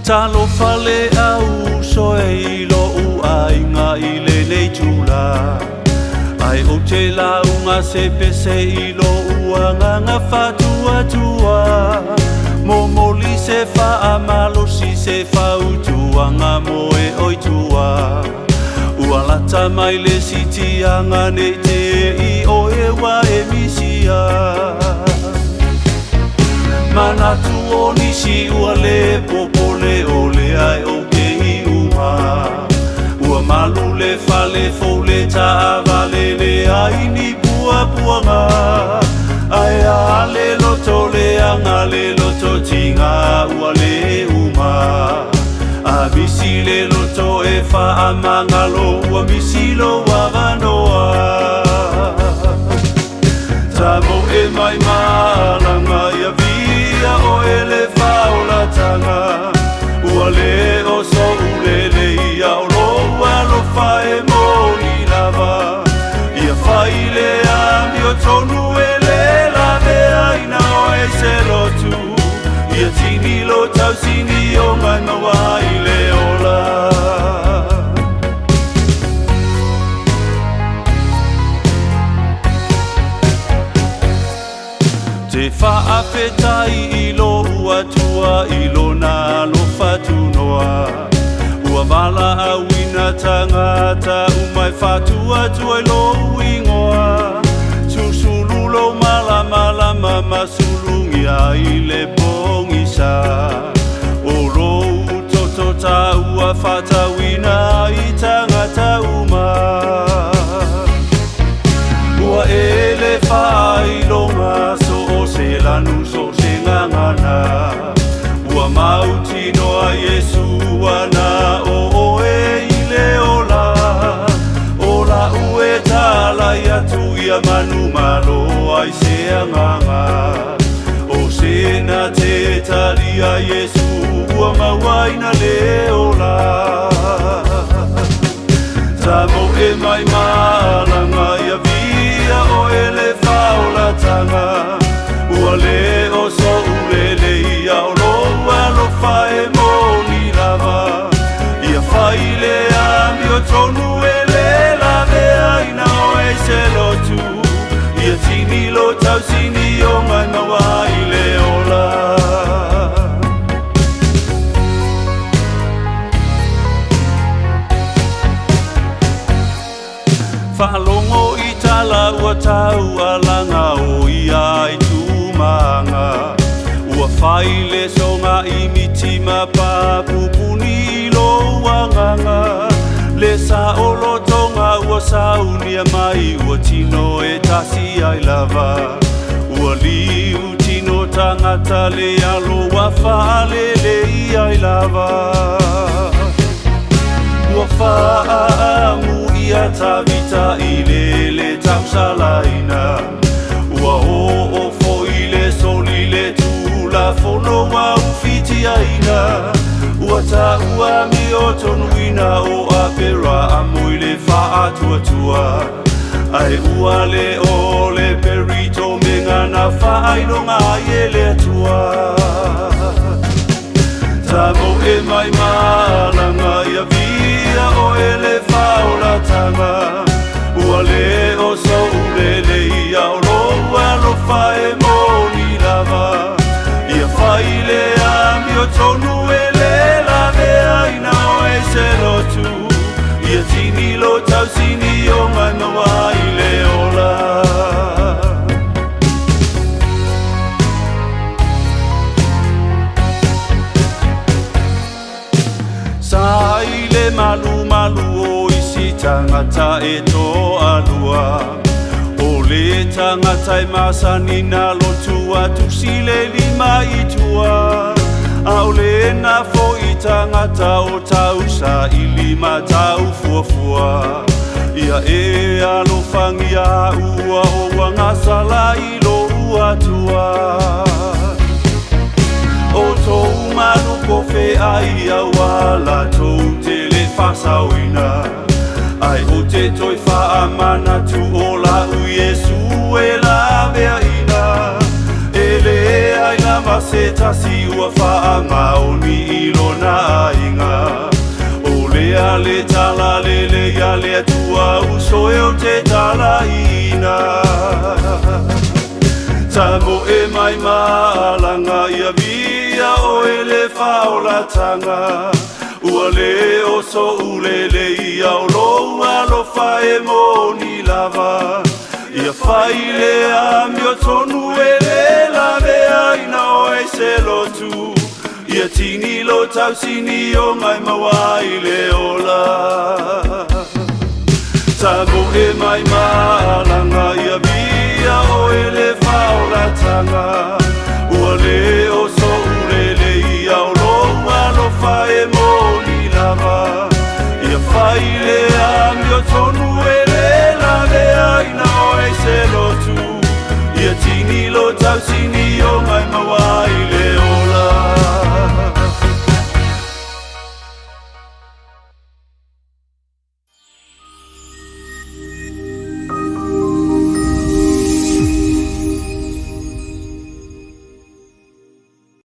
Talo fale au soe ilo u ainga ile nei tula Ai o te launga se pese ilo uanga nga fatua tua Momoli se fa amalo si se fa utuanga moe oitua Ualata mai le siti anga ne te I oe wa emisia Manatu o nisi ua le popole o le ai o ke I uma Ua malu le fale fole ta avale le ai ni bua buanga Ai a le loto le anga le loto tinga ua le uma A misi le loto e fa amangalo ua misi lo wavanoa Tamo e mai malanga ia via o ele faula tanga Ua le o so ulele ia o loa lo fae moni lava Ia faile a mi o tonu ele la vea ina o e se lotu Ia tini lo tau sini o ngai mawai le ola Te whaafetai ilo ua tua ilo na lo whatunoa Ua mala awina tangata umai whatua tua ilo uingoa Susululo mala mala mama sulungi ai le bongisa Oro utoto ta ua whatawina I tangata uma Ua ele whailonga se lanu so se ngangana Ua mauti noa Yesu ana o e ile ola Ola ue tala ia tu ia manu malo ai se anganga O se na te talia Yesu ua mawaina le ola Tamo e mai malanga ia via o ele faula tanga Ua le o so ulele ia o loa lo fae moni lava Ia faile a mi o tonu ele la vea ina o e se lotu Ia tini lo tau sini o ngai mawai le ola Whalongo I tala ua tau alanga o ia I manga Ua whaile songa I mitima papupuni lo wanganga Le sa olo tonga ua saunia mai Ua tino e tasi ai lava Ua liu tino tangata le alo Ua whaalele I ai lava Ua whaamu ia tavita I lele tausalaina Ua o foile solile tula fono wa ufiti aina Ua ta ua mi o tonuina o apera amoile fa atua tua Ai ua le o le perito mengana fa ailonga ele tua Tamo e mai malanga ia via o ele faula tanga Ua le o so ulele ia o loa lo fae moni lava Ia faile a mi o tonu ele la vea ina o e se lotu Ia tini lo tau sini o ngai mawai le ola Saile malu malu o isi tangata e to alua O le tangata e masani na lotua tusile lima itua Au le na fo I tangata o tausa I lima tau fuafua Ia e alofangia ua o wangasala I lo ua tua O tou malu ko fe ai a wala tou te le fasawina Ai o te toi fa amana tu o la u Yesu e la vea ina E le ai la se tasi ua whaanga o ni ilo na inga. O lea le tala le ia le atua uso e o te tala ina. Tamo e mai maalanga ia via o e le whaolatanga. Ua le o so ulele ia o loa lo whae mo ni lava. Ia whai le ami o tonu e le lave aina o e se lotu. Ia tini lo tau sini o mai mawai le ola. Tamo e mai maalanga ia via o e le whaolatanga. Ua le o so ulele ia o loa lo whae mo ni lava. Ia whai le ami o tonu